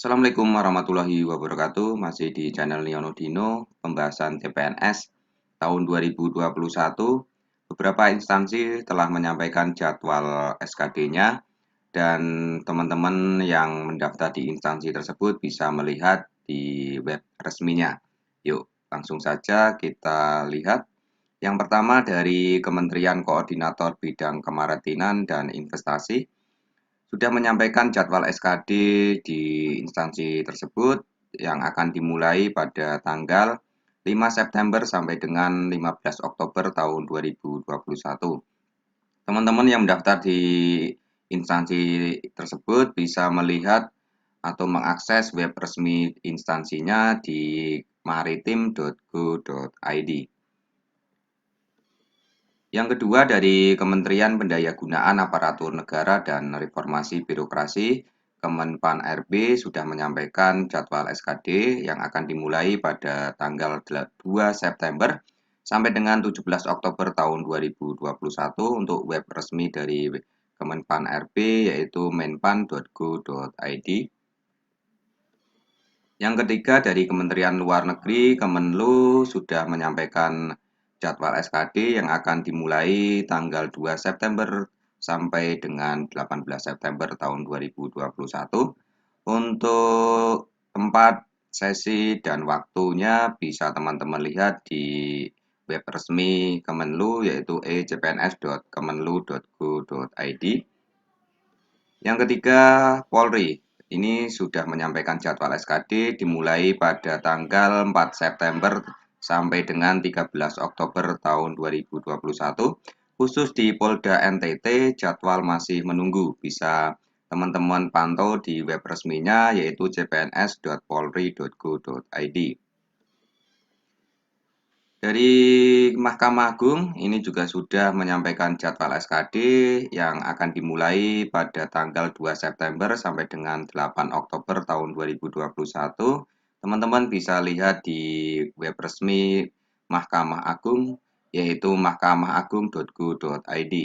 Assalamualaikum warahmatullahi wabarakatuh. Masih di channel Niono Dino, pembahasan CPNS tahun 2021. Beberapa instansi telah menyampaikan jadwal SKD-nya dan teman-teman yang mendaftar di instansi tersebut bisa melihat di web resminya. Yuk, langsung saja kita lihat. Yang pertama dari Kementerian Koordinator Bidang Kemaritiman dan Investasi sudah menyampaikan jadwal SKD di instansi tersebut yang akan dimulai pada tanggal 5 September sampai dengan 15 Oktober tahun 2021. Teman-teman yang mendaftar di instansi tersebut bisa melihat atau mengakses web resmi instansinya di maritim.go.id. Yang kedua dari Kementerian Pendayagunaan Aparatur Negara dan Reformasi Birokrasi, Kemenpan RB sudah menyampaikan jadwal SKD yang akan dimulai pada tanggal 2 September sampai dengan 17 Oktober tahun 2021 untuk web resmi dari Kemenpan RB yaitu menpan.go.id. Yang ketiga dari Kementerian Luar Negeri, Kemenlu sudah menyampaikan jadwal SKD yang akan dimulai tanggal 2 September sampai dengan 18 September tahun 2021. Untuk tempat, sesi, dan waktunya bisa teman-teman lihat di web resmi Kemenlu yaitu ecpns.kemenlu.go.id. Yang ketiga, Polri. Ini sudah menyampaikan jadwal SKD dimulai pada tanggal 4 September sampai dengan 13 Oktober tahun 2021. Khusus di Polda NTT, jadwal masih menunggu. Bisa teman-teman pantau di web resminya yaitu cpns.polri.go.id. Dari Mahkamah Agung, ini juga sudah menyampaikan jadwal SKD yang akan dimulai pada tanggal 2 September sampai dengan 8 Oktober tahun 2021. Teman-teman bisa lihat di web resmi Mahkamah Agung, yaitu mahkamahagung.go.id.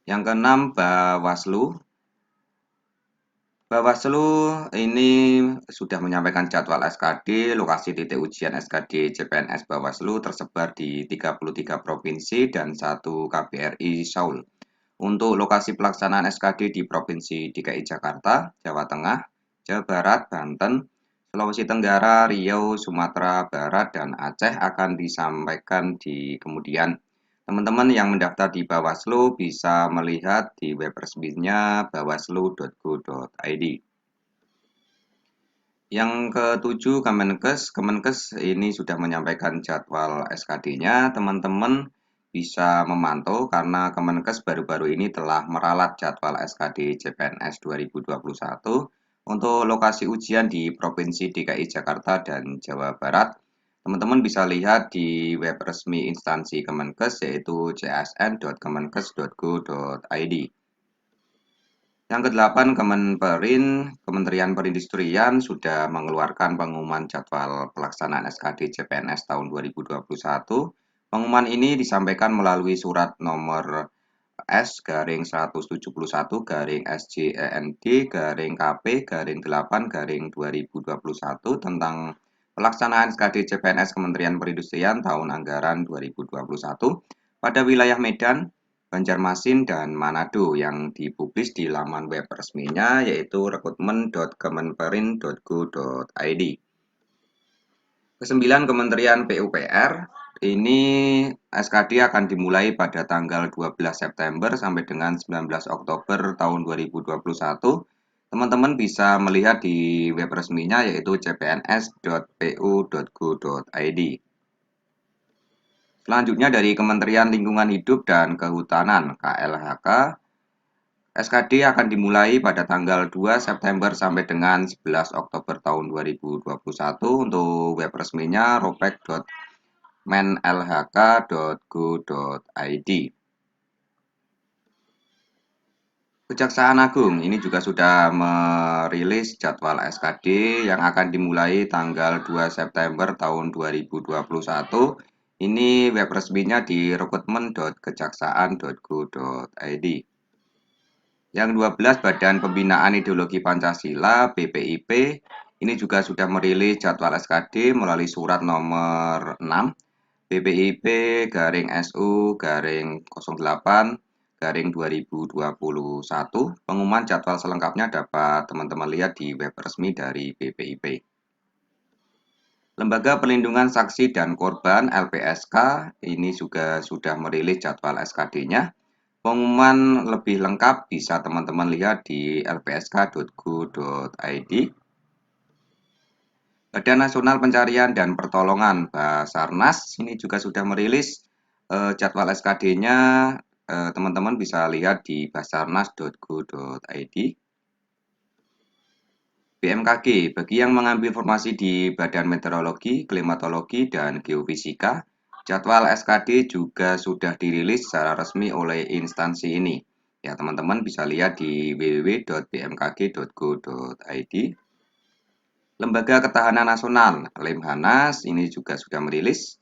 Yang keenam, Bawaslu. Bawaslu ini sudah menyampaikan jadwal SKD, lokasi titik ujian SKD CPNS Bawaslu tersebar di 33 provinsi dan 1 KBRI Seoul. Untuk lokasi pelaksanaan SKD di Provinsi DKI Jakarta, Jawa Tengah, Jawa Barat, Banten, Sulawesi Tenggara, Riau, Sumatera Barat, dan Aceh akan disampaikan di kemudian. Teman-teman yang mendaftar di Bawaslu bisa melihat di web resminya bawaslu.go.id. Yang ketujuh, Kemenkes ini sudah menyampaikan jadwal SKD-nya. Teman-teman bisa memantau karena Kemenkes baru-baru ini telah meralat jadwal SKD CPNS 2021 untuk lokasi ujian di Provinsi DKI Jakarta dan Jawa Barat. Teman-teman bisa lihat di web resmi instansi Kemenkes yaitu csn.kemenkes.go.id. Yang kedelapan, Kementerian Perindustrian sudah mengeluarkan pengumuman jadwal pelaksanaan SKD CPNS tahun 2021. Pengumuman ini disampaikan melalui surat nomor S-71/711-SJEND-KP-8/2021 tentang pelaksanaan SKD CPNS Kementerian Perindustrian tahun anggaran 2021 pada wilayah Medan, Banjarmasin, dan Manado yang dipublis di laman web resminya yaitu rekrutmen.kemenperin.go.id. Kesembilan, Kementerian PUPR. Ini SKD akan dimulai pada tanggal 12 September sampai dengan 19 Oktober tahun 2021. Teman-teman bisa melihat di web resminya yaitu cpns.pu.go.id. Selanjutnya dari Kementerian Lingkungan Hidup dan Kehutanan (KLHK), SKD akan dimulai pada tanggal 2 September sampai dengan 11 Oktober tahun 2021 untuk web resminya ropek.menlhk.go.id. Kejaksaan Agung ini juga sudah merilis jadwal SKD yang akan dimulai tanggal 2 September tahun 2021. Ini web resminya di rekrutmen.kejaksaan.go.id. Yang 12 Badan Pembinaan Ideologi Pancasila (BPIP). Ini juga sudah merilis jadwal SKD melalui surat nomor 6 BPIP garing SU garing 08 garing 2021. Pengumuman jadwal selengkapnya dapat teman-teman lihat di web resmi dari BPIP. Lembaga Perlindungan Saksi dan Korban (LPSK) ini juga sudah merilis jadwal SKD-nya. Pengumuman lebih lengkap bisa teman-teman lihat di lpsk.go.id. Badan Nasional Pencarian dan Pertolongan Basarnas ini juga sudah merilis jadwal SKD-nya. Teman-teman bisa lihat di basarnas.go.id. BMKG, bagi yang mengambil formasi di Badan Meteorologi, Klimatologi, dan Geofisika, jadwal SKD juga sudah dirilis secara resmi oleh instansi ini. Ya, teman-teman bisa lihat di www.bmkg.go.id. Lembaga Ketahanan Nasional, Lemhanas, ini juga sudah merilis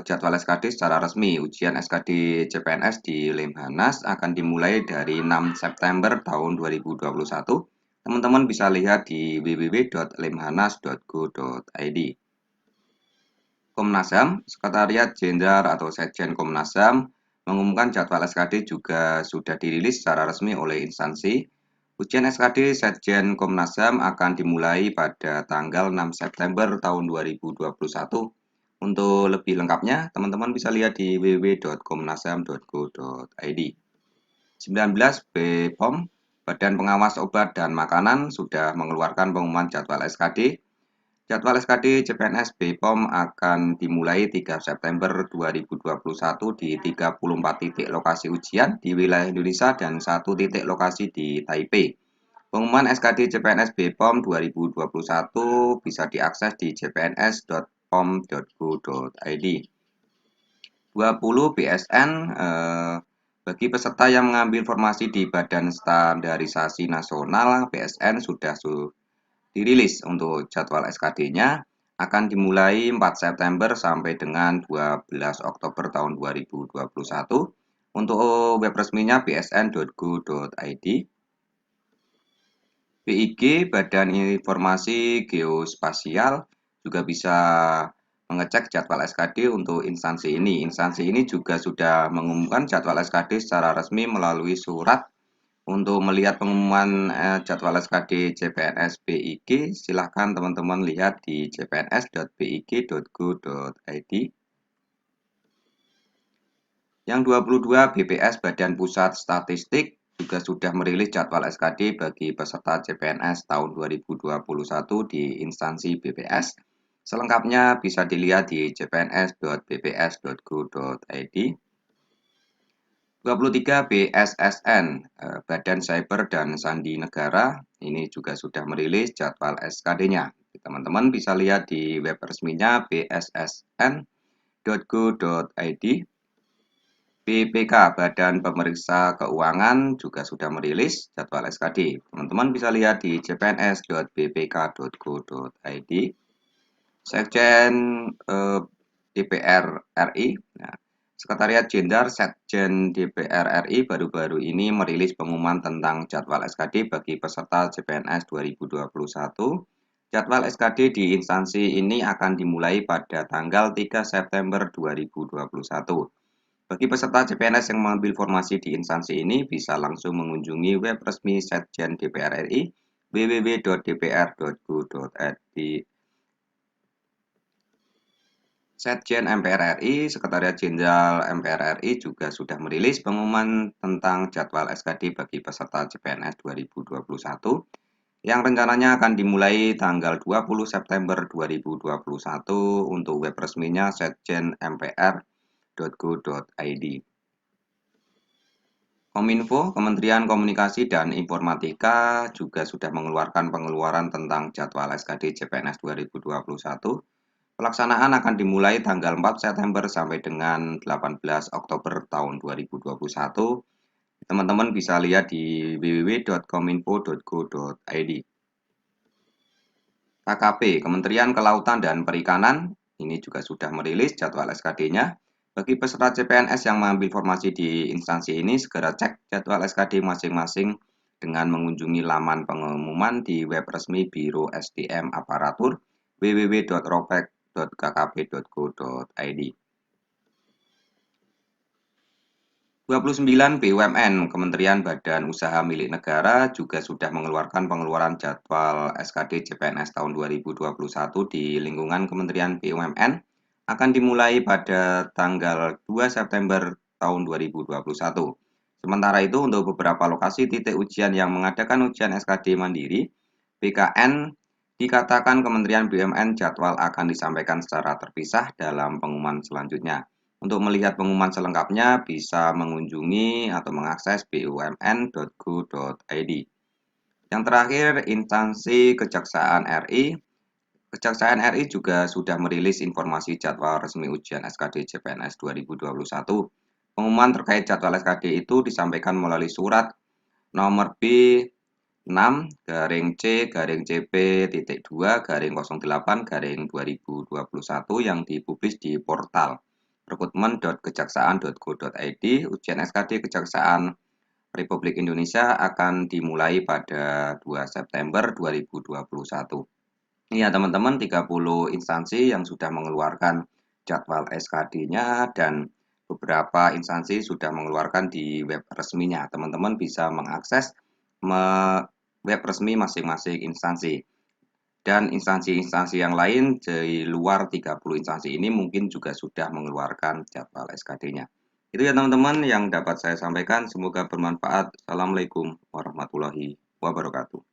jadwal SKD secara resmi. Ujian SKD CPNS di Lemhanas akan dimulai dari 6 September tahun 2021. Teman-teman bisa lihat di www.lemhanas.go.id. Komnas HAM, Sekretariat Jenderal atau Sekjen Komnas HAM mengumumkan jadwal SKD juga sudah dirilis secara resmi oleh instansi. Ujian SKD Sekjen Komnas HAM akan dimulai pada tanggal 6 September tahun 2021. Untuk lebih lengkapnya, teman-teman bisa lihat di www.komnasham.go.id. 19 BPOM, Badan Pengawas Obat dan Makanan, sudah mengeluarkan pengumuman jadwal SKD. Jadwal SKD CPNS BPOM akan dimulai 3 September 2021 di 34 titik lokasi ujian di wilayah Indonesia dan 1 titik lokasi di Taipei. Pengumuman SKD CPNS BPOM 2021 bisa diakses di cpns.pom.go.id. 20 BSN bagi peserta yang mengambil formasi di Badan Standarisasi Nasional (BSN) sudah dirilis untuk jadwal SKD-nya akan dimulai 4 September sampai dengan 12 Oktober tahun 2021. Untuk web resminya bsn.go.id. BIG, Badan Informasi Geospasial, juga bisa mengecek jadwal SKD untuk instansi ini. Instansi ini juga sudah mengumumkan jadwal SKD secara resmi melalui surat. Untuk melihat pengumuman jadwal SKD CPNS BIG, silahkan teman-teman lihat di cpns.big.go.id. Yang 22 BPS Badan Pusat Statistik juga sudah merilis jadwal SKD bagi peserta CPNS tahun 2021 di instansi BPS. Selengkapnya bisa dilihat di cpns.bps.go.id. 23 BSSN, Badan Cyber dan Sandi Negara, ini juga sudah merilis jadwal SKD-nya. Teman-teman bisa lihat di web resminya bssn.go.id. BPK, Badan Pemeriksa Keuangan, juga sudah merilis jadwal SKD. Teman-teman bisa lihat di cpns.bpk.go.id. Sekjen DPR RI, nah, Sekretariat Jenderal Sekjen DPR RI baru-baru ini merilis pengumuman tentang jadwal SKD bagi peserta CPNS 2021. Jadwal SKD di instansi ini akan dimulai pada tanggal 3 September 2021. Bagi peserta CPNS yang mengambil formasi di instansi ini bisa langsung mengunjungi web resmi Sekjen DPR RI www.dpr.go.id. Sekjen MPR RI, Sekretariat Jenderal MPR RI juga sudah merilis pengumuman tentang jadwal SKD bagi peserta CPNS 2021 yang rencananya akan dimulai tanggal 20 September 2021 untuk web resminya Sekjen MPR.go.id. Kominfo, Kementerian Komunikasi dan Informatika juga sudah mengeluarkan pengeluaran tentang jadwal SKD CPNS 2021. Pelaksanaan akan dimulai tanggal 4 September sampai dengan 18 Oktober tahun 2021. Teman-teman bisa lihat di www.kominfo.go.id. KKP, Kementerian Kelautan dan Perikanan, ini juga sudah merilis jadwal SKD-nya. Bagi peserta CPNS yang mengambil formasi di instansi ini, segera cek jadwal SKD masing-masing dengan mengunjungi laman pengumuman di web resmi Biro SDM Aparatur www.ropek.kkp.go.id. 29 BUMN, Kementerian Badan Usaha Milik Negara juga sudah mengeluarkan pengeluaran jadwal SKD CPNS tahun 2021 di lingkungan Kementerian BUMN akan dimulai pada tanggal 2 September tahun 2021. Sementara itu untuk beberapa lokasi titik ujian yang mengadakan ujian SKD mandiri, BKN dikatakan Kementerian BUMN jadwal akan disampaikan secara terpisah dalam pengumuman selanjutnya. Untuk melihat pengumuman selengkapnya bisa mengunjungi atau mengakses bumn.go.id. Yang terakhir, instansi Kejaksaan RI. Kejaksaan RI juga sudah merilis informasi jadwal resmi ujian SKD CPNS 2021. Pengumuman terkait jadwal SKD itu disampaikan melalui surat nomor B6-CP-2-08-2021 yang dipublis di portal rekrutmen.kejaksaan.go.id. Ujian SKD Kejaksaan Republik Indonesia akan dimulai pada 2 September 2021. Ini ya teman-teman, 30 instansi yang sudah mengeluarkan jadwal SKD-nya dan beberapa instansi sudah mengeluarkan di web resminya. Teman-teman bisa mengakses web resmi masing-masing instansi. Dan instansi-instansi yang lain di luar 30 instansi ini mungkin juga sudah mengeluarkan jadwal SKD-nya. Itu ya teman-teman yang dapat saya sampaikan. Semoga bermanfaat. Assalamualaikum warahmatullahi wabarakatuh.